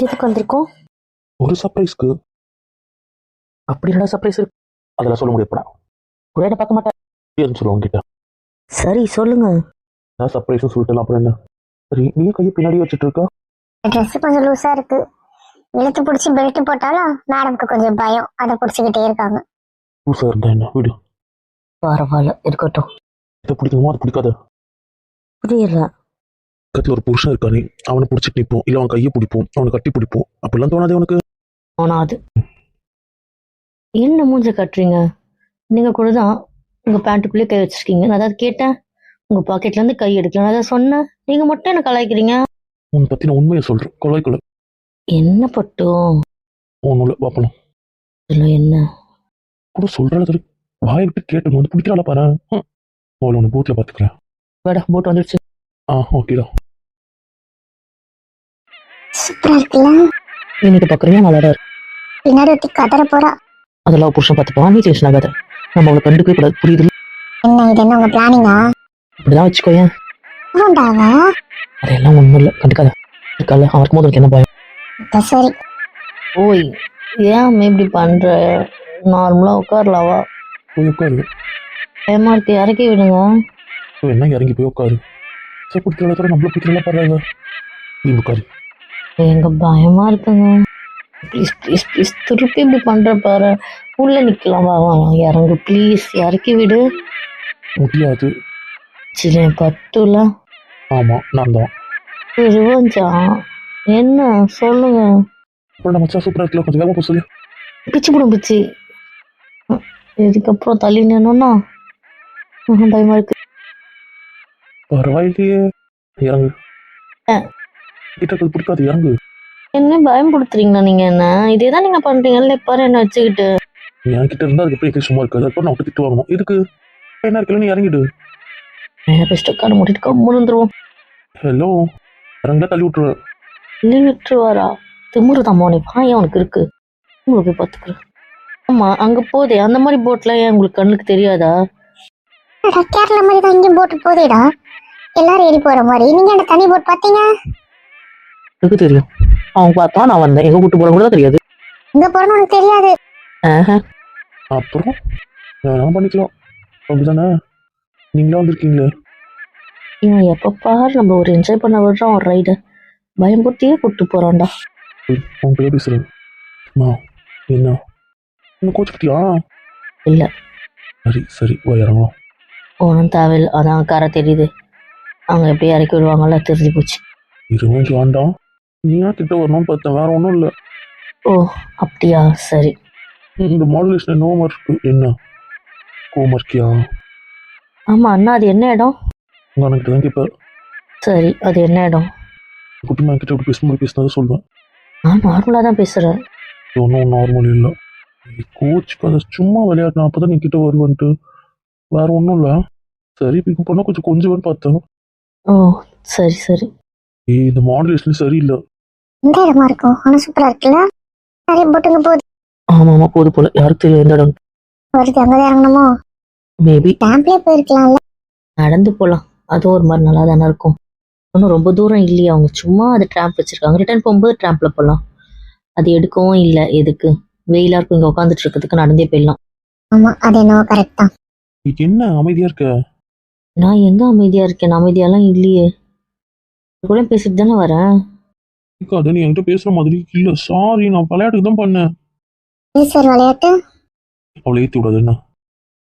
எதுக்கு வந்திருக்கோம்? ஒரு சர்ப்ரைஸ்க்கு. அப்படி என்னடா சர்ப்ரைஸ் இருக்கு? அதெல்லாம் சொல்ல முடியாதுடா. ஒரே பார்க்க மாட்டேன். ஏன்னு சொல்லுவோம் கிட்ட. சரி சொல்லுங்க. நான் சர்ப்ரைஸ்னு சொல்லிட்டு அப்புறம் என்ன? சரி, நீ கையை பின்னாடி வச்சுட்டு இருக்கா? ட்ரெஸ் கொஞ்சம் லூஸா இருக்கு. இழுத்து பிடிச்சி பெல்ட் போட்டாலும் மேடம்க்கு கொஞ்சம் பயம், அதை பிடிச்சிக்கிட்டே இருக்காங்க. லூசா இருந்தா என்ன வீடு? பரவாயில்ல இருக்கட்டும். இதை பிடிக்குமோ அது பிடிக்காத. புரியல. பக்கத்துல ஒரு புருஷன் இருக்கானே, அவனை பிடிச்சிட்டு நிற்போம், இல்லை அவன் கையை பிடிப்போம், அவனை கட்டி பிடிப்போம். அப்படிலாம் தோணாதே உனக்கு? ஆனா அது என்ன மூஞ்ச கட்டுறீங்க? நீங்க கூட தான் உங்க பேண்ட்டுக்குள்ளே கை வச்சிருக்கீங்க. நான் அதாவது கேட்டேன். உங்க பாக்கெட்ல இருந்து கை எடுக்கலாம் அதான் சொன்னேன். நீங்க மட்டும் என்ன கலாய்க்கிறீங்க. உன்னை பத்தி நான் உண்மையை சொல்றேன். கொலை என்ன பட்டும் ஒன்னும் இல்லை பாப்பணும். இதுல என்ன கூட சொல்றது வாயை விட்டு கேட்டு வந்து பிடிக்கிறாள பாரு. அவளை ஒன்று போட்டில் பார்த்துக்கிறேன். வேடா போட் வந்துடுச்சு. ஓகேடா. சூப்பரா இருக்குல்ல? இன்னைக்கு பாக்குறீங்க நல்லா இருக்கு. பின்னாடி ஒட்டி கதற போறா. அதெல்லாம் புருஷன் பார்த்துப்பா. நீ டென்ஷன் ஆகாத. நம்ம அவளை கண்டுக்கவே கூடாது. புரியுது? என்ன இது, என்ன உங்க பிளானிங்கா? அப்படிதான் வச்சுக்கோயேன். ஆண்டாவா? அதெல்லாம் ஒண்ணும் இல்லை, கண்டுக்காத. இருக்கால அவருக்கு போது என்ன பயம்? இப்ப சரி. ஓய் ஏன் இப்படி பண்ற? நார்மலா உட்காரலாவா? போய் உட்காரு. பயமா இருக்கு, இறக்கி விடுங்க. என்ன இறங்கி போய் உட்காரு. சரி, பிடிக்கிறத தவிர நம்மள பிடிக்கிறதா பாருங்க. நீ உட்காரு. எங்க பயமா இருக்குங்க. ப்ளீஸ் ப்ளீஸ் ப்ளீஸ் திருப்பி இப்படி பண்ற பாரு. உள்ள நிக்கலாம். வா வா வா, இறங்கு ப்ளீஸ், இறக்கி விடு. முடியாது. சில பட்டுல ஆமா, நான் தான். ரிவஞ்சா என்ன சொல்லுங்க. அப்புறம் நம்ம சூப்பரா இருக்கலாம். கொஞ்சம் வேகமா போக சொல்லு. பிச்சு போடும் பிச்சு. இதுக்கப்புறம் தள்ளி நின்னோன்னா பயமா இருக்கு. பரவாயில்லையே, இறங்கு. ஆ. கிட்ட இருக்கிறது பிடிக்காது, இறங்கு. என்ன பயன்படுத்துறீங்களா நீங்க? என்ன இதேதான் நீங்க பண்றீங்கல்ல பாரு என்ன வச்சுக்கிட்டு. என் கிட்ட இருந்தா அதுக்கு எப்படி சும்மா இருக்காது. அதுக்கப்புறம் நான் திட்டு வாங்கணும். இதுக்கு என்ன இருக்கல, நீ இறங்கிடு. பெஸ்ட் கார்டு மூட்டிட்டு கம்முன்னு வந்துருவோம். ஹலோ, இறங்க தள்ளி விட்டுருவேன். தள்ளி விட்டுருவாரா? திமுருதான் மோனே, பாய உனக்கு இருக்கு. உங்களுக்கு போய் பார்த்துக்கிறேன். ஆமா அங்க போதே அந்த மாதிரி போட்லாம் ஏன் உங்களுக்கு கண்ணுக்கு தெரியாதா? கேரளா மாதிரி தான் இங்கேயும் போட்டு போதேடா. எல்லாரும் ஏறி போற மாதிரி. நீங்க என்ன தனி போட் பாத்தீங்க? எனக்கு தெரியும். அவங்க பார்த்தா நான் வந்தேன். எங்க கூட்டு போற கூட தெரியாது. இங்க போறேன்னு உனக்கு தெரியாது. அப்புறம் நான் பண்ணிக்கலாம். அப்படிதானே? நீங்களா வந்திருக்கீங்களே. இவன் எப்ப பாரு நம்ம ஒரு என்ஜாய் பண்ண விடுறான் ஒரு ரைடு. பயம்படுத்தியே கூட்டு போறான்டா. உன் பேர் பேசுறேன். என்ன இன்னும் கோச்சுக்கிட்டியா? இல்ல. சரி சரி, இறங்கும். ஒன்றும் தேவையில்லை. அதான் காரை தெரியுது. அவங்க எப்படி இறக்கி விடுவாங்கல்ல, தெரிஞ்சு போச்சு. இருபது வேண்டாம். நீயா கிட்ட வரணும்னு பார்த்தேன், வேற ஒன்றும் இல்லை. ஓ அப்படியா, சரி. இந்த மாடுலேஷன் நோமா இருக்கு. என்ன கோமர்க்கியா? ஆமா அண்ணா, அது என்ன இடம்? உங்க அண்ணன் கிட்ட தான் கேட்பேன். சரி, அது என்ன இடம்? குட்டி நான் கிட்ட அப்படி பேசும்போது பேசினதை சொல்லுவேன். நான் நார்மலா தான் பேசுறேன். ஒன்றும் நார்மல் இல்லை. கோச்சுக்கு அதை சும்மா விளையாடினா அப்போ தான் நீ கிட்ட வருவேன்ட்டு. வேற ஒன்றும் இல்லை. சரி, பிக்கப் பண்ணால் கொஞ்சம் பார்த்தேன். ஓ சரி சரி. இந்த மாடுலேஷன் சரியில்லை. இந்த இடமா இருக்கும். ஆனா சூப்பரா இருக்குல்ல? நிறைய போட்டுங்க போகுது. ஆமா ஆமா, போது போல. யாருக்கு தெரியும் எந்த இடம்? வருது, அங்கதான் இறங்கணுமோ? மேபி டேம்ப்லயே போயிருக்கலாம்ல. நடந்து போலாம். அதுவும் ஒரு மாதிரி நல்லா தானே இருக்கும். ஒன்றும் ரொம்ப தூரம் இல்லையா. அவங்க சும்மா அது ட்ராம்ப் வச்சிருக்காங்க. ரிட்டர்ன் போகும்போது ட்ராம்ப்ல போகலாம். அது எடுக்கவும் இல்லை. எதுக்கு? வெயிலா இருக்கும். இங்க உட்காந்துட்டு இருக்கிறதுக்கு நடந்தே போயிடலாம். ஆமா, அது என்னவோ கரெக்ட் தான். என்ன அமைதியா இருக்க? நான் எங்க அமைதியா இருக்கேன்? அமைதியாலாம் இல்லையே. கூட பேசிட்டு தானே வரேன். அது நீ என்கிட்ட பேசுற மாதிரி இல்ல. சாரி, நான் விளையாட்டுக்கு தான் பண்ணேன். சார் விளையாட்டு அவளை ஏத்தி விடாது. என்ன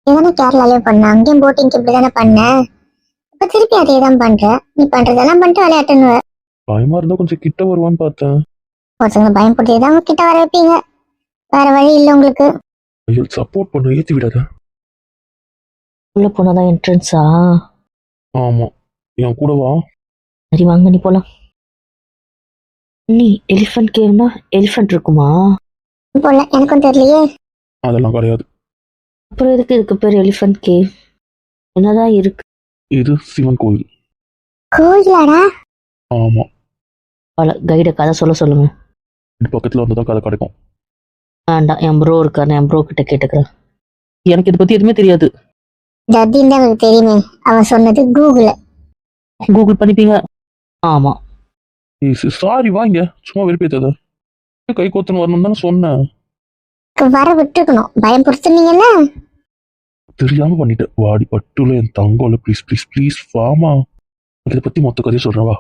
இதானே கேரளாலே பண்ண, அங்கேயும் போட்டிங்க்கு இப்படிதானே பண்ண. இப்ப திருப்பி அதே தான் பண்ற. நீ பண்றதெல்லாம் பண்ணிட்டு விளையாட்டுன்னு. பயமா இருந்தா கொஞ்சம் கிட்ட வருவான்னு பார்த்தேன். ஒருத்தவங்க பயன்படுத்தி தான் கிட்ட வர வைப்பீங்க. வேற வழி இல்லை உங்களுக்கு. ஐயோ, சப்போர்ட் பண்ண, ஏத்தி விடாத. உள்ள போனாதான் என்ட்ரன்ஸா? ஆமா, என் கூட வா. சரி வாங்க, நீ போலாம். நீ எலிஃபண்ட் கேவ்னா எலிஃபண்ட் இருக்குமா? போல, எனக்கும் தெரியலையே. அதெல்லாம் கிடையாது. அப்புறம் எதுக்கு இதுக்கு பேர் எலிஃபண்ட் கேவ்? என்னதான் இருக்கு? இது சிவன் கோவில். கோயிலாடா? ஆமா. கைட கதை சொல்லுங்க. இது பக்கத்துல வந்ததான் கதை கிடைக்கும். வேண்டாம், என் ப்ரோ இருக்காரு. என் ப்ரோ கிட்ட கேட்டுக்கிறேன். எனக்கு இதை பத்தி எதுவுமே தெரியாது. ஜத்தின்னு தான் எனக்கு தெரியுமே. அவன் சொன்னது கூகுள். கூகுள் பண்ணிப்பீங்க? ஆமா. ஏய் சாரி வாங்க, சும்மா வெறுப்பேத்தாத. கை கோத்துன்னு வரணும் தானே சொன்னேன். வர விட்டுருக்கணும், பயம் பொறுத்துனீங்கல்ல. தெரியாம பண்ணிட்டேன். வாடி பட்டுல என் தங்கம்ல, ப்ளீஸ் ப்ளீஸ் ப்ளீஸ் வாமா. இதை பத்தி மொத்த கதையை சொல்றேன், வா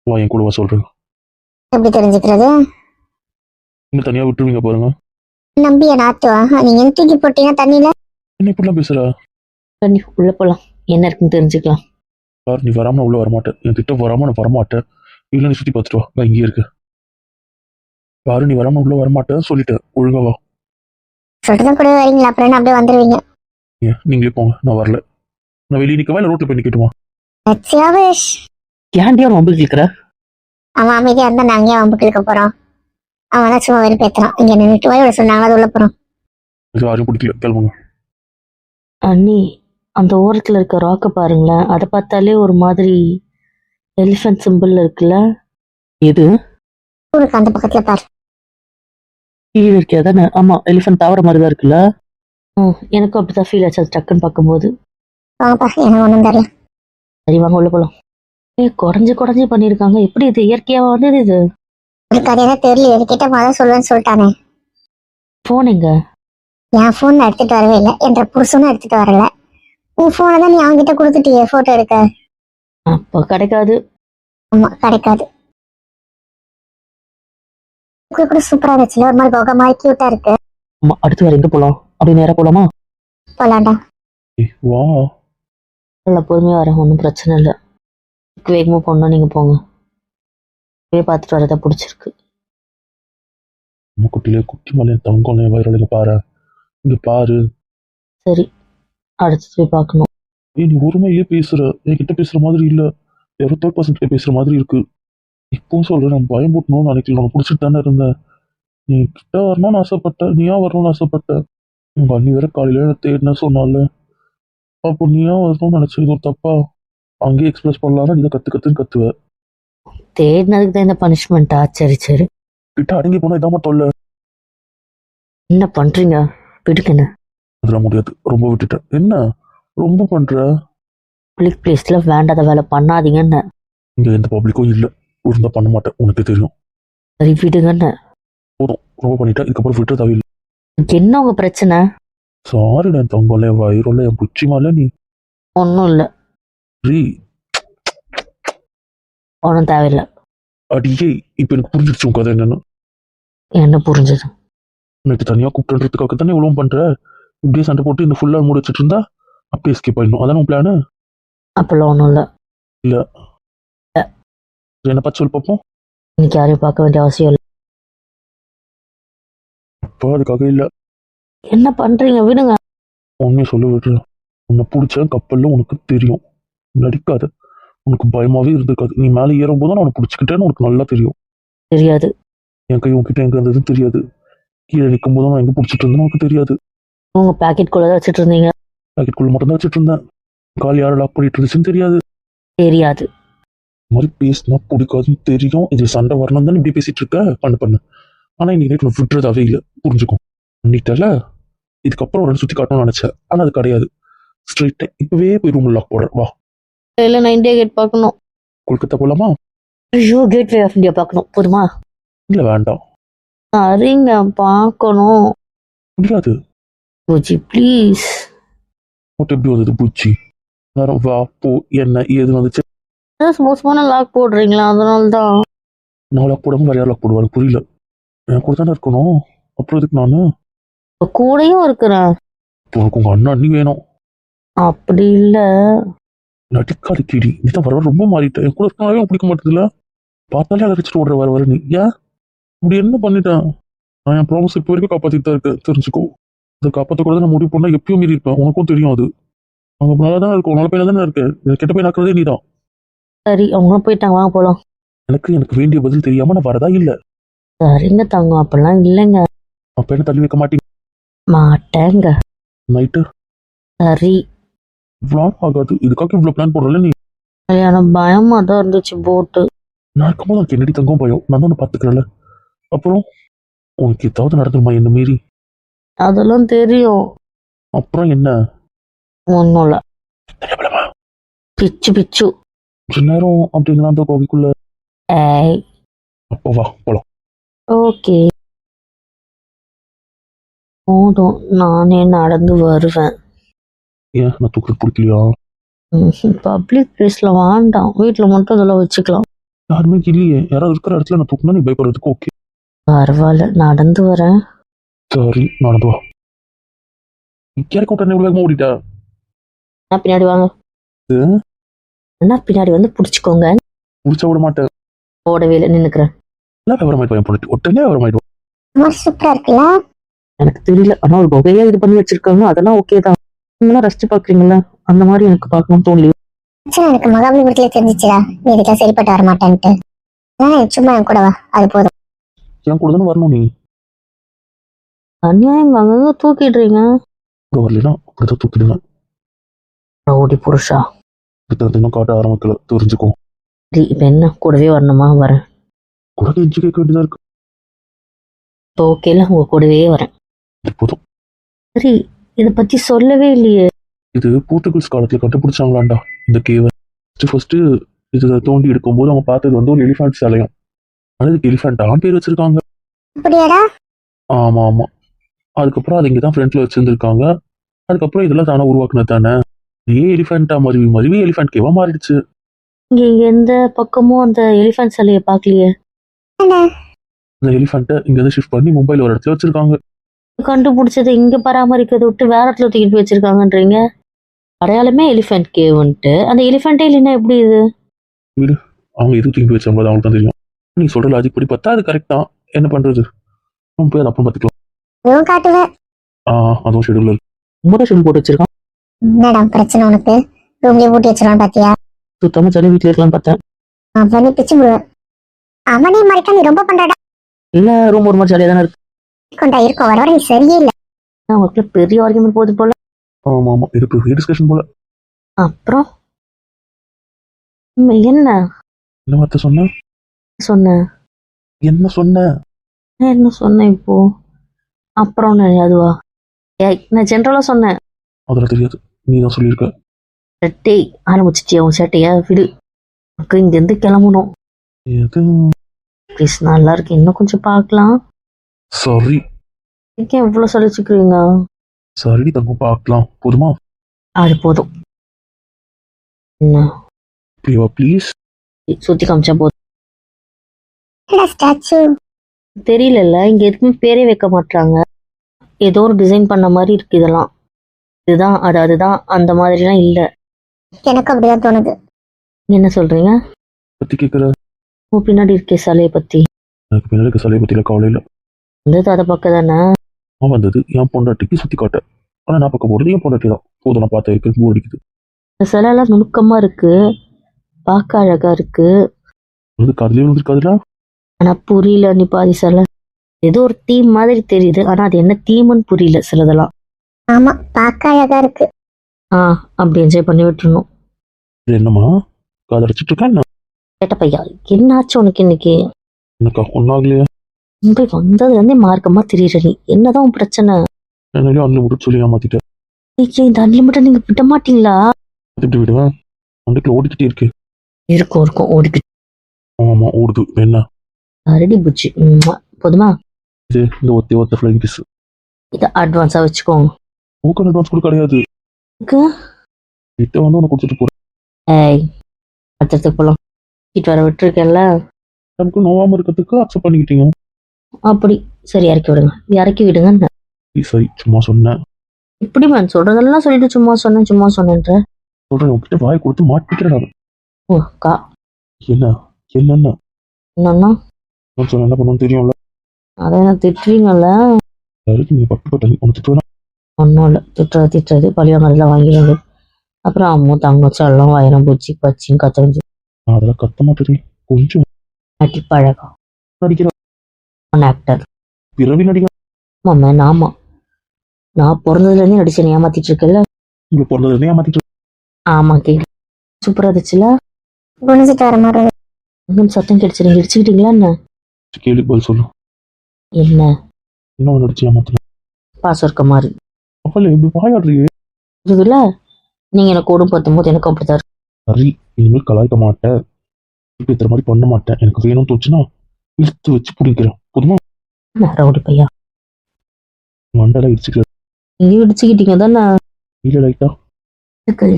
வா என் கூட வா சொல்றேன். எப்படி தெரிஞ்சுக்கிறது? நீங்க தனியா விட்டுருவீங்க பாருங்க. நம்பிய நாத்துவா, நீங்க என்ன தூக்கி போட்டீங்க தண்ணியில? என்ன இப்படிலாம் பேசுற? நீ உள்ள போலாம், என்ன இருக்குன்னு தெரிஞ்சுக்கலாம். பாரு, நீ வராம நான் உள்ள வரமாட்டேன். என் கிட்ட வராம நான் வரமாட்டேன். இல்ல நீ சுத்தி பார்த்துட்டு வா, நான் இங்கே இருக்கு. பாரு, நீ வராம உள்ள வரமாட்டேன் சொல்லிட்டேன், ஒழுங்கா வா. சொல்றதும் கூட வரீங்களா? அப்புறம் என்ன அப்படியே வந்துருவீங்க? ஏன் நீங்களே போங்க, நான் வரல. நான் வெளியே நிக்கவா இல்ல ரோட்ல போய் நிக்கட்டுமா? சத்யாவேஷ், ஏன்டியா ரொம்ப கேட்குற? அவன் அமைதியா இருந்தா நாங்க ஏன் வம்புக்கு இழுக்க போறோம்? அவன் தான் சும்மா வெறுப்பேத்துறான். இங்க நின்றுட்டு வாயோட சொன்னாங்க, அது உள்ள போறோம். இது யாரும் பிடிக்கல, கிளம்புங்க. அண்ணி, அந்த ஓரத்தில் இருக்க ராக்கை பாருங்களேன், அதை பார்த்தாலே ஒரு மாதிரி எலிஃபென்ட் சிம்பிள் இருக்குல்ல. எது? ஊருக்கு அந்த பக்கத்துல பாரு. கீழே இருக்கே தானே? ஆமாம், எலிஃபென்ட் தாவர மாதிரி தான் இருக்குல்ல. எனக்கும் அப்படி தான் ஃபீல் ஆச்சு அது டக்குன்னு பார்க்கும்போது. வாங்கப்பா, எனக்கு ஒண்ணும் தெரியல. சரி வாங்க உள்ள போகலாம். குறைஞ்சி குறைஞ்சி பண்ணியிருக்காங்க, எப்படி இது இயற்கையாக வந்தது இது? உனக்கு அது என்ன தெரியல, என்கிட்ட முதல்ல சொல்லுவேன்னு சொல்லிட்டானே. ஃபோன் எங்க? என் போன் எடுத்துட்டு வரவே இல்லை, என்ற புருஷனும் எடுத்துட்டு வரல. உன் போனை தான் நீ அவன்கிட்ட கொடுத்துட்டியே போட்டோ எடுக்க. அப்போ கிடைக்காது. ஆமா, கிடைக்காது. கூட சூப்பரா இருந்துச்சுல, ஒரு மாதிரி போக மாதிரி கியூட்டா இருக்கு. ஆமாம், அடுத்து வேறு எங்கே போகலாம்? அப்படி நேராக போகலாமா? போலாண்டா. வா. இல்லை, பொறுமையாக வரேன், ஒன்றும் பிரச்சனை இல்லை. வேகமாக போகணும், நீங்கள் போங்க. போய் பார்த்துட்டு வரதா பிடிச்சிருக்கு. நம்ம குட்டிலே குட்டி மலை தங்கம் வயிறுங்க பாரு, இங்க பாரு. சரி, அடுத்து போய் பார்க்கணும். நீ ஒருமையிலே பேசுற, என்கிட்ட பேசுற மாதிரி இல்ல, யாரோ 3% கிட்ட பேசுற மாதிரி இருக்கு. இப்பவும் சொல்றேன், நான் பயம் போட்டணும்னு நினைக்கல, உனக்கு பிடிச்சிட்டு தானே இருந்தேன். நீ கிட்ட வரணும்னு ஆசைப்பட்ட, நீயா வரணும்னு ஆசைப்பட்ட. உங்க அண்ணி வேற காலையில தேடின சொன்னால, அப்போ நீயா வரணும்னு நினைச்சது ஒரு தப்பா? அங்கேயே எக்ஸ்பிரஸ் பண்ணலாம், நீ கத்துன்னு கத்துவ. தேடினதுக்கு தான் இந்த பனிஷ்மெண்ட்டா? சரி சரி, கிட்ட அடங்கி போனா இதாம தொல்லை. என்ன பண்ணுறீங்க? விடுக்கண்ணே. அதெல்லாம் முடியாது, ரொம்ப விட்டுட்டேன். என்ன ரொம்ப பண்ற? பப்ளிக் பிளேஸில் வேண்டாத வேலை பண்ணாதீங்கன்னு. இங்க எந்த பப்ளிக்கும் இல்ல, இருந்தா பண்ண மாட்டேன், உனக்கு தெரியும். சரி விடுங்கன்னு. போதும், ரொம்ப பண்ணிட்டேன், இதுக்கப்புறம் விட்டு தவிர. என்ன உங்கள் பிரச்சனை? சாரி, நான் தங்கல வயிறுல என் புச்சி மேல நீ. ஒன்றும் இல்லை, ரீ ஒன்றும் தேவையில்லை. அடியே, இப்ப எனக்கு புரிஞ்சிருச்சு உன் கதை என்னன்னு. என்ன புரிஞ்சது? உனக்கு தனியா கூப்பிட்டுறதுக்காக தானே இவ்வளவு பண்ற. இப்படியே சண்டை போட்டு இந்த ஃபுல்லா மூடி வச்சுட்டு இருந்தா அப்படியே எஸ்கேப் ஆயிடணும், அதான உன் பிளானு? அப்பெல்லாம் ஒன்றும் இல்லை. இல்ல என்ன பார்த்து சொல்லி பார்ப்போம். இன்னைக்கு யாரையும் பார்க்க வேண்டிய அவசியம் இல்லை. அப்போ அதுக்காக இல்ல. என்ன பண்ணுறீங்க? விடுங்க. உண்மையை சொல்ல விடுற. உன்னை பிடிச்ச கப்பல்ல உனக்கு தெரியும், நடிக்காத. உனக்கு பயமாவே இருந்திருக்காது. நீ மேலே ஏறும்போது நான் உனக்கு பிடிச்சிக்கிட்டேன்னு உனக்கு நல்லா தெரியும். தெரியாது. என் கை உன்கிட்ட எங்க இருந்ததுன்னு தெரியாது. கீழே நிற்கும் போது நான் எங்க பிடிச்சிட்டு இருந்தேன்னு உனக்கு தெரியாது. உங்கள் பேக்கெட்குள்ளே தான் வச்சுட்டு இருந்தீங்க. பாக்கெட்டுக்குள்ள மட்டும் தான் வச்சுட்டு இருந்தேன். கால் யாரை லாக் பண்ணிட்டு இருந்துச்சுன்னு தெரியாது. தெரியாது. இந்த மாதிரி பேசினா பிடிக்காதுன்னு தெரியும். இது சண்டை வரணும் தானே இப்படி பேசிட்டு இருக்க. பண்ணு. ஆனா இன்னைக்கு நைட் உனக்கு விட்டுறதாவே இல்லை, புரிஞ்சுக்கும். பண்ணிட்டல, இதுக்கப்புறம் ஒரு சுத்தி காட்டணும்னு நினைச்சேன், ஆனா அது கிடையாது. ஸ்ட்ரெயிட்டா இப்பவே போய் ரூம்ல லாக் போடுறேன், வா. இல்லை, நான் இந்தியா கேட் பார்க்கணும். கொல்கத்தா போலாமா? ஐயோ, கேட் வே ஆஃப் இந்தியா பார்க்கணும், போதுமா? இல்ல வேண்டாம். சரிங்க, பார்க்கணும். முடியாது. பூஜி ப்ளீஸ். மட்டும் எப்படி வந்தது பூச்சி? நேரம் வா போ, என்ன ஏது வந்துச்சு? மோசமான லாக் போடுறீங்களா? அதனால தான். நான் லாக் போடாம வேற யார் லாக் போடுவாரு? புரியல. என் கூட தானே இருக்கணும், அப்புறம் இதுக்கு நானு கூடயும் இருக்கிறேன். உனக்கு உங்க அண்ணா அண்ணி வேணும். அப்படி இல்லை. நடிக்காது கிடி, நீ தான் வர ரொம்ப மாறிட்ட. என் கூட இருக்கனாலே பிடிக்க மாட்டேதுல. பார்த்தாலே அலரிச்சிட்டு ஓடுற வர நீ ஏன் இப்படி என்ன பண்ணிட்டேன்? நான் என் ப்ராமிஸ் இப்போ வரைக்கும் காப்பாத்திட்டு தான் இருக்கேன், தெரிஞ்சுக்கோ. அதை காப்பாற்றக்கூடாது நான் முடிவு பண்ணா எப்பயும் மீறி இருப்பேன், உனக்கும் தெரியும் அது. அவங்க நல்லா தானே இருக்கும், நல்ல பையனா தானே இருக்கு. கெட்ட பையன் ஆக்குறதே நீ தான். சரி, அவங்களும் போயிட்டாங்க, வாங்க போகலாம். எனக்கு வேண்டிய பதில் தெரியாம நான் வரதா இல்ல. சரிங்க தங்கம், அப்படிலாம் இல்லைங்க. அப்ப என்ன தள்ளி வைக்க மாட்டீங்க? மாட்டேங்க. நைட்டு சரி. இவ்வளோ ஆகாது, இதுக்காக இவ்வளவு பிளான் போடுறல நீ. எனக்கு பயமா தான் இருந்துச்சு போட்டு. நான் இருக்கும்போது உனக்கு என்னடி தங்கம் பயம், நான் தான் உன்னை பாத்துக்கிறேன்ல. அப்புறம் உனக்கு ஏதாவது நடந்துருமா என்ன மீறி? அதெல்லாம் தெரியும். அப்புறம் என்ன? ஒன்றும் இல்லை. தெரியலமா? பிச்சு பிச்சு. கொஞ்ச நேரம் அப்படிங்களா அந்த கோகைக்குள்ள? ஏய், அப்போ வா போலாம். ஓகே, போதும், நானே நடந்து வருவேன். ஏன் நான் தூக்குறது பிடிக்கலையா? பப்ளிக் பிளேஸ்ல வேண்டாம், வீட்டுல மட்டும் இதெல்லாம் வச்சுக்கலாம். யாருமே இல்லையே, யாராவது இருக்கிற இடத்துல நான் தூக்குனா நீ பயப்படுறதுக்கு ஓகே. பரவாயில்ல, நடந்து வரேன். சரி நடந்து வா. கேட்க விட்டா இவ்வளோ வேகமாக ஓடிட்டா. நான் பின்னாடி வாங்க. என்ன பின்னாடி வந்து பிடிச்சிக்கோங்க. முடிச்சா விட மாட்டேன். ஓடவே இல்லை, நின்னுக்கிறேன். எல்லாம் விவரமாயிட்டு என் பொண்ணு உடனே விவரமாயிடுவோம். ரொம்ப சூப்பரா இருக்குல்ல. எனக்கு தெரியல, ஆனா ஒரு குகையா இது பண்ணி வச்சிருக்காங்க, அதெல்லாம் ஓகே தான். நீங்களாம் ரசிச்சு பாக்குறீங்களா? அந்த மாதிரி எனக்கு பார்க்கணும்னு தோணலையே. ஆக்சுவலா எனக்கு மகாபலிபுரத்துல தெரிஞ்சிச்சுடா நீ இதுக்கெல்லாம் சரிப்பட்டு வர மாட்டேன்ட்டு. சும்மா என் கூட வா, அது போதும். என் கூட தானே வரணும். நீ அநியாயம், அங்கங்க தூக்கிடுறீங்க. கூட வரலாம் அப்படிதான் தூக்கிடுவேன். ஓடி புருஷா. இன்னும் காட்ட ஆரம்பிக்கல, தெரிஞ்சுக்கோ. சரி, இப்ப என்ன கூடவே வரணுமா? வரேன். கூட கெஞ்சி கேட்க வேண்டியதா இருக்கு. இப்போ ஓகேல, உங்க கூடவே வரேன். இது போதும். சரி, இத பத்தி சொல்லவே இல்லையே. இது போர்ச்சுகல்ஸ் காலத்துல கண்டுபிடிச்சாங்களாண்டா இந்த கேவை. ஃபர்ஸ்ட் இது தோண்டி எடுக்கும்போது அவங்க பார்த்தது வந்து ஒரு எலிஃபண்ட் சிலையம். ஆனா இதுக்கு எலிஃபண்டான்னு பேர் வச்சிருக்காங்க. அப்படியாடா? ஆமா ஆமா. அதுக்கப்புறம் அது இங்கதான் ஃப்ரண்ட்ல வச்சிருந்துருக்காங்க. அதுக்கப்புறம் இதெல்லாம் தானே உருவாக்குனது தானே. எலிஃபண்டா மருவி மருவி எலிஃபண்ட் கேவா மாறிடுச்சு. இங்க எந்த பக்கமும் அந்த எலிஃபண்ட் சிலைய பாக்கலையே. என்ன அந்த எலிஃபண்ட்டை இங்க இருந்து ஷிஃப்ட் பண்ணி மும்பைல ஒரு இடத்துல வச்சிருக்காங்க. கண்டுபிடிச்சதை இங்க பராமரிக்கிறத விட்டு வேற இடத்துல தூக்கிட்டு போய் வச்சிருக்காங்கன்றீங்க? அடையாளமே எலிஃபண்ட் கேவ்ன்ட்டு, அந்த எலிஃபண்டே இல்லைன்னா எப்படி இது? அவங்க எதுவும் தூக்கி வச்சாங்க அவங்களுக்கு தான் தெரியும். நீ சொல்ற லாஜிக் படி பார்த்தா அது கரெக்ட் தான். என்ன பண்றது, நம்ம போய் அதை அப்புறம் பார்த்துக்கலாம். இதுவும் காட்டுவேன். அதுவும் ஷெடியூல் இருக்கு. ரொம்ப ஷெல் போட்டு வச்சிருக்கான். என்னடா பிரச்சனை உனக்கு? ரூம்லயே பூட்டி வச்சிருவான் பாத்தியா? சுத்தமா ஜனி வீட்டுல இருக்கலாம்னு பார்த்தேன். அவனே பிச்சு முடுவேன். அவனே மறைக்க நீ ரொம்ப பண்றடா. இல்ல, ரூம் ஒரு மாதிரி ஜாலியா தானே இருக்கு. கொண்டா இருக்கும், வர வர நீ சரியே இல்ல. அவங்களுக்குள்ள பெரிய ஆர்குமெண்ட் போகுது போல. ஆமா ஆமா, இது பெரிய டிஸ்கஷன் போல. அப்புறம் என்ன என்ன வார்த்தை சொன்ன? சொன்ன? என்ன சொன்ன? என்ன சொன்னேன் இப்போ? அப்புறம் அதுவா? நான் ஜென்ரலா சொன்னேன். அதெல்லாம் தெரியாது, நீ தான் சொல்லியிருக்க. டேய், ஆரம்பிச்சிட்டியா உன் சேட்டைய? விடு, இங்க இருந்து கிளம்பணும். எது? ப்ளீஸ், நல்லா இருக்கு, இன்னும் கொஞ்சம் பார்க்கலாம். சாரி. ஏன் இவ்வளவு சொல்லிச்சுக்கிறீங்க? சரி தங்கம், பார்க்கலாம். போதுமா? அது போதும். என்ன ப்ளீஸ். சுத்தி காமிச்சா போதும். ஸ்டாச்சு தெரியல, இங்க எதுக்குமே பேரே வைக்க மாட்டாங்க. ஏதோ ஒரு டிசைன் பண்ண மாதிரி இருக்கு இதெல்லாம். இதுதான் அது, அதுதான் அந்த மாதிரிலாம் இல்ல. எனக்கு அப்படிதான் தோணுது. நீங்க என்ன சொல்றீங்க? பத்தி கேட்கற? உன் பின்னாடி இருக்கே சிலையை பத்தி. எனக்கு பின்னாடி இருக்க சிலையை பத்தியில கவலை இல்லை. வந்தது அதை பக்கம் தானே. நான் வந்தது என் பொண்டாட்டிக்கு சுத்தி காட்ட. ஆனா நான் பார்க்க போறது என் பொண்டாட்டி தான். போதும், நான் பார்த்த இருக்கு, போர் அடிக்குது. இந்த சிலை எல்லாம் நுணுக்கமா இருக்கு, பார்க்க அழகா இருக்கு. காதுலயே வந்துருக்காதுல. ஆனா புரியல, நீ பாதி சிலை ஏதோ ஒரு தீம் மாதிரி தெரியுது, ஆனா அது என்ன தீம்னு புரியல சிலதெல்லாம். ஆமா, பார்க்க அழகா இருக்கு. அப்படி என்ஜாய் பண்ணி விட்டுருணும். இது என்னம்மா காதடிச்சிட்டு இருக்கா என்ன? கேட்ட பையா, என்னாச்சு உனக்கு இன்னைக்கு? எனக்கா ஒன்னாகலையா? மும்பை வந்ததுல இருந்தே மார்க்கமா தெரியற நீ. என்னதான் உன் பிரச்சனை? என்னாலையும் அன்ல விட்டு சொல்லி ஏமாத்திட்டேன். இந்த அன்லிமிட்டட் நீங்க விட மாட்டீங்களா? எப்படி விடுவேன்? அன்றைக்குள்ள ஓடிக்கிட்டே இருக்கு. இருக்கும் இருக்கும், ஓடிக்கிட்டு. ஆமா ஓடுது. என்ன ரெடி புச்சி, போதுமா? இது இந்த ஒத்த ஃபிளைங் பீஸ். இதை அட்வான்ஸா வச்சுக்கோங்க. ஓக்கன் அட்வான்ஸ் கூட கிடையாது. கிட்ட வந்து உனக்கு கொடுத்துட்டு போறேன். ஏய், அடுத்ததுக்கு போலாம். கிட்ட வர விட்டுருக்கேன்ல. நமக்கு நோவாம இருக்கிறதுக்கு அக்செப்ட் பண்ணிக்கிட்டீங்க. அப்படி சரி, இறக்கி விடுங்க, இறக்கி விடுங்க. சரி, சும்மா சொன்னேன். இப்படி மேன் சொல்றதெல்லாம் சொல்லிட்டு சும்மா சொன்னேன்ற. சொல்றேன், உங்ககிட்ட வாய் கொடுத்து மாட்டிக்கிறேன். ஓ அக்கா, என்ன என்னென்ன என்னன்னா நான் சொன்ன என்ன பண்ணுன்னு தெரியும்ல. அதை என்ன திட்டுறீங்கல்ல? யாருக்கு நீ பக்கப்பட்ட உனக்கு திட்டுவேனா? ஒன்றும் இல்லை, திட்டுறது பழிவாங்கலாம் வாங்கிடுங்க. அப்புறம் அம்மு தங்கம் செல்லம் வயரம் பூச்சி பச்சின்னு கத்தறிஞ்சு நான் அதெல்லாம் கத்த மாட்டேன். கொஞ்சம் நடிப்பழகம். நடிக்கிற ஆக்டர் பிறவி நடிகர். ஆமா, நான் பிறந்ததுலேருந்து நடிச்சேன், ஏமாத்திட்டு இருக்கல. உங்களுக்கு பிறந்ததுலேயே ஏமாத்திட்டு. ஆமா, கேள்வி சூப்பரா இருந்துச்சுல. குணிச்சிட்டு வர மாதிரி இன்னும் சத்தம் கிடைச்சு நீங்க இடிச்சுக்கிட்டீங்களா என்ன? கேள்வி பதில் சொல்லு. என்ன இன்னும் நடிச்சு ஏமாத்தல. பாசம் இருக்க மாதிரி அப்பல இப்படி வாயாடுறியே. இதுல நீங்க எனக்கு கூடும் பத்தும் போது எனக்கு அப்படித்தான் இருக்கு. சரி, இனிமேல் கலாய்க்க மாட்டேன். இப்ப இத்தனை மாதிரி பண்ண மாட்டேன். எனக்கு வேணும்னு தோச்சுன்னா இழுத்து வச்சு பிடிக்கிறேன் போதுமா? ரவுடி பையா, மண்டல இடிச்சுக்கிறேன். நீங்க இடிச்சுக்கிட்டீங்க தானே? இல்ல லைட்டா இருக்கு.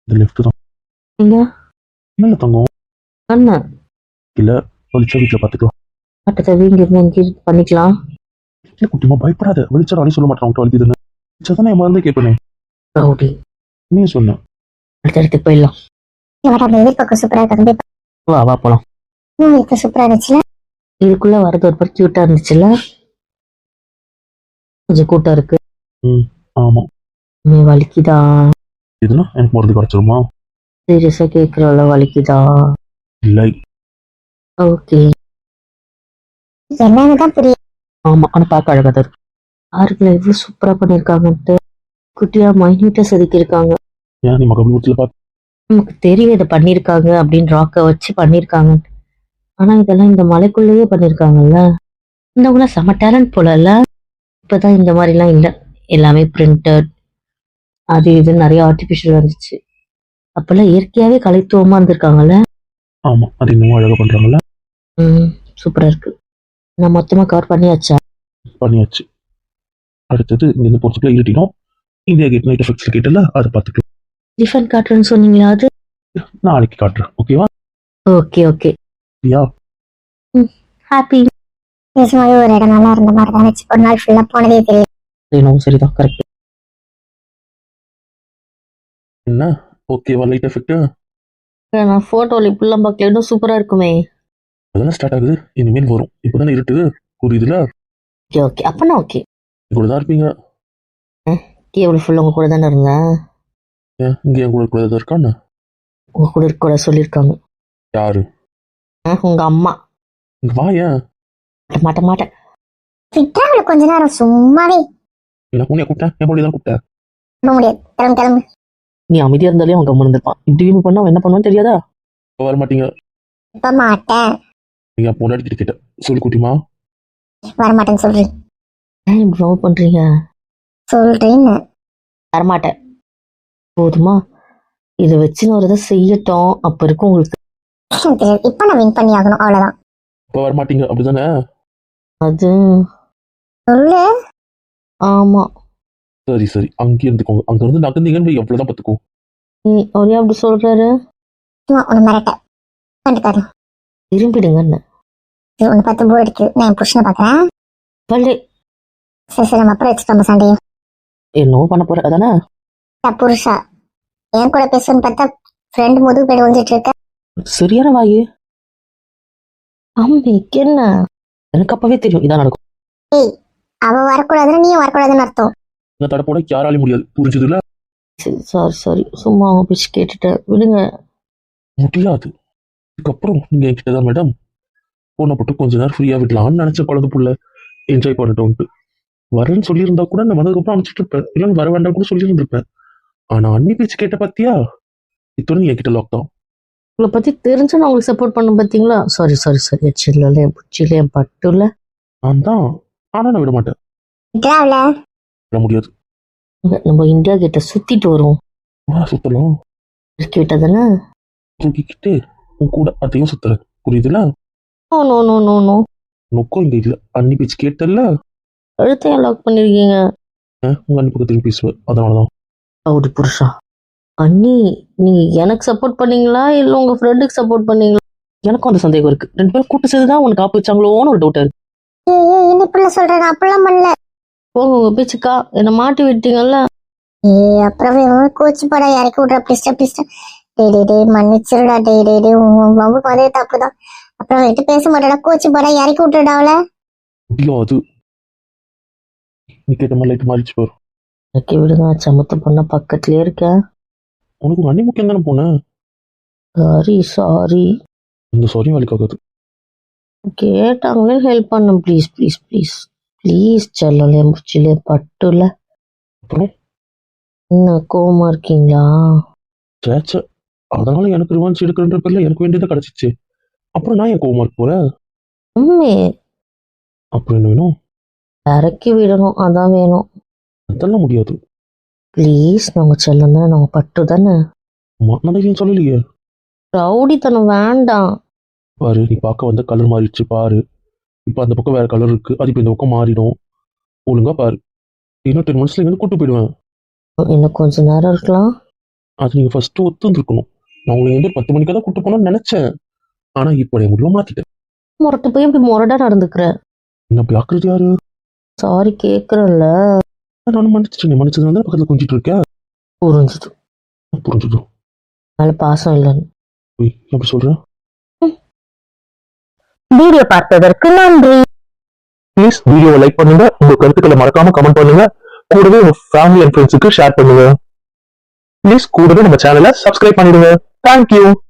இந்த லெஃப்ட் தான். நீங்க என்ன தங்கம்? அண்ணன் இல்ல வெளிச்சா வீட்டுல பாத்துக்கலாம். கட்டத்தை வீங்க இருந்து பண்ணிக்கலாம். இல்ல குட்டிமா பயப்படாத, வெளிச்சா நானே சொல்ல மாட்டேன். உங்கள்கிட்ட வலிக்குதுன்னு வெளிச்சா நான் மறந்தே கேட்பேனே. ரவுடி, நீ சொன்ன அடுத்த இடத்துக்கு போயிடலாம். அந்த எதிர்பக்கம் சூப்பரா இருக்கு. வா வா போலாம். இப்ப சூப்பரா இருந்துச்சுல. இதுக்குள்ள வரது ஒரு பக்கம் கியூட்டா இருந்துச்சுல்ல. கொஞ்சம் கூட்டம் இருக்கு. ஆமா. வலிக்குதா? இதுனா எனக்கு மருந்து கிடைச்சிருமா? சீரியஸா கேக்குறவள வலிக்குதா? இல்லை. ஓகே. என்னன்னுதான் புரியும். ஆமா, ஆனா பார்க்க அழகா தான் இருக்கு. ஆறுக்குள்ள எவ்வளவு சூப்பரா பண்ணிருக்காங்கன்ட்டு. குட்டியா மைன்யூட்டா செதுக்கியிருக்காங்க. ஏன் நீ மகபூரத்துல பார்த்து? நமக்கு தெரியும் இதை பண்ணிருக்காங்க அப்படின்னு ராக்கை வச்சு பண்ணிருக்காங்க. ஆனா இதெல்லாம் இந்த மலைக்குள்ளேயே பண்ணிருக்காங்கல்ல. இந்த செம டேலண்ட் போலல்ல. இப்பதான் இந்த மாதிரி எல்லாம் இல்ல, எல்லாமே பிரிண்டட் அது இது நிறைய ஆர்டிபிஷியல் வந்துச்சு. அப்பெல்லாம் இயற்கையாவே கலைத்துவமா இருந்திருக்காங்கல்ல. ஆமா, அது இன்னமும் அழகா பண்றாங்கல்ல. சூப்பரா இருக்கு. நான் மொத்தமா கவர் பண்ணியாச்சா? பண்ணியாச்சு. அடுத்தது இங்க போறதுக்குள்ள இருட்டினோம். இந்தியா கேட் நைட் எஃபெக்ட்ஸ்ல கேட்டல, அதை பார்த்துக்கலாம். டிஃபன் காட்டுறேன்னு சொன்னீங்களா? அது நாளைக்கு காட்டுறேன், ஓகேவா? Okay okay. Yeah happy. நிஜமாவே ஒரு இடம் நல்லா இருந்த மாதிரி தான் வச்சு ஒரு நாள் ஃபுல்லா போனதே தெரியும். சரிதான், கரெக்ட். என்ன ஓகேவா லைட் எஃபெக்ட்? நான் போட்டோல இப்படிலாம் பார்க்கல, இன்னும் சூப்பரா இருக்குமே. அதெல்லாம் ஸ்டார்ட் ஆகுது, இனிமேல் வரும். இப்போதானே இருட்டுது, புரியுதுல? ஓகே ஓகே, அப்பனா ஓகே. கூட தான் இருப்பீங்க. கேபிள் ஃபுல் உங்க கூட தானே இருந்தேன். ஏன் இங்க என் கூட கூட இருக்கான்னு? உங்க கூட இருக்க கூட சொல்லியிருக்காங்க. யாரு? உங்க அம்மா. இங்க வா. ஏன் மாட்ட மாட்டேன். விட்டாங்கள கொஞ்ச நேரம் சும்மாவே. என்ன உன்னைய கூப்பிட்டேன்? என் பொண்ணு தான் கூப்பிட்டேன். நம்ப முடியாது. கிளம்பு கிளம்பு. நீ அமைதியா இருந்தாலே அவன் கம்மன் இருந்திருப்பான். இப்படி பண்ணா அவன் என்ன பண்ணுவான்னு தெரியாதா? இப்போ வர மாட்டீங்க. இப்ப மாட்டேன். நீங்க பொண்ணாடி கிட்ட கேட்ட சொல்லு குட்டிமா. வரமாட்டேன்னு சொல்றேன். ஏன் இப்படி லவ் பண்றீங்க? சொல்றேன்னு. வரமாட்டேன். போதுமா? இதை வச்சு நான் ஒரு இதை செய்யட்டும், அப்ப இருக்கும் உங்களுக்கு. எனக்கு தெரியாது. இப்ப நான் வின் பண்ணி ஆகணும், அவ்வளவுதான். இப்போ வர மாட்டீங்க அப்படிதானே? அது சொல்லு. ஆமா. சரி சரி, அங்கே இருந்துக்கோங்க. அங்க இருந்து நகர்ந்தீங்கன்னு எவ்வளவுதான் பார்த்துக்கோ. அவரே அப்படி சொல்றாரு. சும்மா ஒண்ணு மிரட்ட கண்டுக்காரு. திரும்பிடுங்கன்னு. ஒண்ணு பார்த்து போர் அடிக்குது. நான் என் புருஷனை பாக்குறேன். பல்லே சரி சரி, நம்ம அப்புறம் வச்சுக்கோங்க சண்டையை. என்னவோ பண்ண போற அதானே? புருஷா என் கூட பேசுன்னு பார்த்தா ஃப்ரெண்ட் முதுகு பேடு வந்துட்டு இருக்க. சரியான வாயு. அம்மைக்கு என்ன? எனக்கு அப்பவே தெரியும் இதான் நடக்கும். ஏய், அவ வரக்கூடாதுன்னு நீயும் வரக்கூடாதுன்னு அர்த்தம். இந்த தடப்போட யாராலையும் முடியாது, புரிஞ்சுதுல? சாரி சாரி, சும்மா அவங்க பிச்சு கேட்டுட்டேன், விடுங்க. முடியாது. இதுக்கப்புறம் நீங்க என்கிட்ட தான் மேடம். போன போட்டு கொஞ்ச நேரம் ஃப்ரீயா விடலாம்னு நினைச்ச குழந்தை புள்ள என்ஜாய் பண்ணட்டோன்ட்டு. வரேன்னு சொல்லியிருந்தா கூட நான் வந்ததுக்கப்புறம் அனுப்பிச்சிட்டு இருப்பேன். இல்லைன்னு வர வேண்டாம் கூட சொல்லியிருந்திருப்பேன். ஆனா அண்ணி பேச்சு கேட்ட பாத்தியா? இத்தோட நீ என்கிட்ட லாக் தான். உங்களை பத்தி தெரிஞ்சு நான் உங்களுக்கு சப்போர்ட் பண்ண பார்த்தீங்களா? சாரி சாரி சாரி, சில்ல என் புச்சில என் பட்டுல. நான் தான். ஆனா நான் விட மாட்டேன். விட்டுறாவில. விட முடியாது. நம்ம இந்தியா கிட்ட சுத்திட்டு வருவோம். சுத்தலாம். இறக்கி விட்டதானே தூக்கிக்கிட்டு உன் கூட அதையும் சுத்துற, புரியுதுல? No no no no no. நொக்கம் இங்க இல்ல. அண்ணி பேச்சு கேட்டல, அழுத்தையும் லாக் பண்ணிருக்கீங்க. உங்க அண்ணி பக்கத்துலையும் பேசுவேன், அதனாலதான். ஒரு புருஷா. அண்ணி, நீங்க எனக்கு சப்போர்ட் பண்ணீங்களா இல்ல உங்க ஃப்ரெண்டுக்கு சப்போர்ட் பண்ணீங்களா? எனக்கும் அந்த சந்தேகம் இருக்கு. 2 பேரும் கூட்டு சேர்ந்துதான் உனக்கு காப்பு வச்சாங்களோன்னு ஒரு டவுட் இருக்கு. ஏய் என்ன இப்படிலாம் சொல்ற? நான் அப்படிலாம் பண்ணல. போங்க உங்க பேச்சுக்கா, என்னை மாட்டி விட்டீங்கல்ல. அப்புறம் கோச்சு படம் இறக்கி விட்ற பிஸ்ட பிஸ்ட. டே மன்னிச்சிருடா. டே உன் பம்புக்கு வந்தே தப்புதான். அப்புறம் என்கிட்ட பேச மாட்டேடா. கோச்சு படம் இறக்கி விட்டுடாவல. முடியாது. நீ கேட்ட மாதிரி லைட் மாறிச்சு பாரு. இறக்கி விடுங்க, சமத்த பண்ண பக்கத்துலயே இருக்கேன். உனக்கு உங்க அண்ணி முக்கியம் தானே போனேன். Sorry sorry. இந்த சாரியும் வேலைக்காகாது. கேட்டாங்களே ஹெல்ப் பண்ணும். Please please please please. செல்லலே முச்சிலே பட்டுல. அப்புறம் என்ன கோவமா இருக்கீங்களா? சேச்ச, அதனால எனக்கு ரிவான்ஸ் எடுக்கிற பேர்ல எனக்கு வேண்டியதை கிடைச்சிச்சு. அப்புறம் நான் என் கோவமா இருக்க போறேன். அப்புறம் என்ன வேணும்? இறக்கி விடணும், அதான் வேணும். அதெல்லாம் முடியாது. ப்ளீஸ், நாங்க செல்லம் தானே, நாங்க பட்டு தானே. நான் சொல்லலையே. ரவுடித்தனம் வேண்டாம். பாரு நீ பார்க்க வந்த கலர் மாறிடுச்சு பாரு. இப்போ அந்த பக்கம் வேற கலர் இருக்கு, அது இப்போ இந்த பக்கம் மாறிடும். ஒழுங்கா பாரு. இன்னும் 10 மினிட்ஸ்ல இருந்து கூட்டு போயிடுவேன். இன்னும் கொஞ்ச நேரம் இருக்கலாம். அது நீங்க ஃபர்ஸ்ட் ஒத்துருந்துருக்கணும். நான் உங்களை வந்து 10 மணிக்கு தான் கூட்டு போகணும்னு நினைச்சேன். ஆனா இப்போ என் முடிவு மாத்திட்டேன். முரட்டு போய் இப்படி முரடா நடந்துக்கிற. என்ன பிளாக்குறது யாரு? சாரி கேட்குறேன்ல. நான் மன்னிச்சிட்டேன். மன்னிச்சதுனால தான் பக்கத்துல கொஞ்சிட்டு இருக்கேன். புரிஞ்சுது. புரிஞ்சுது. மேல பாசம் இல்லைன்னு. எப்படி சொல்றேன்? வீடியோ பார்த்ததற்கு நன்றி. ப்ளீஸ் வீடியோவை லைக் பண்ணுங்க, உங்க கருத்துக்களை மறக்காம கமெண்ட் பண்ணுங்க, கூடவே உங்க ஃபேமிலி அண்ட் ஃப்ரெண்ட்ஸுக்கு ஷேர் பண்ணுங்க. ப்ளீஸ் கூடவே நம்ம சேனலை சப்ஸ்கிரைப் பண்ணிடுங்க. தேங்க்யூ.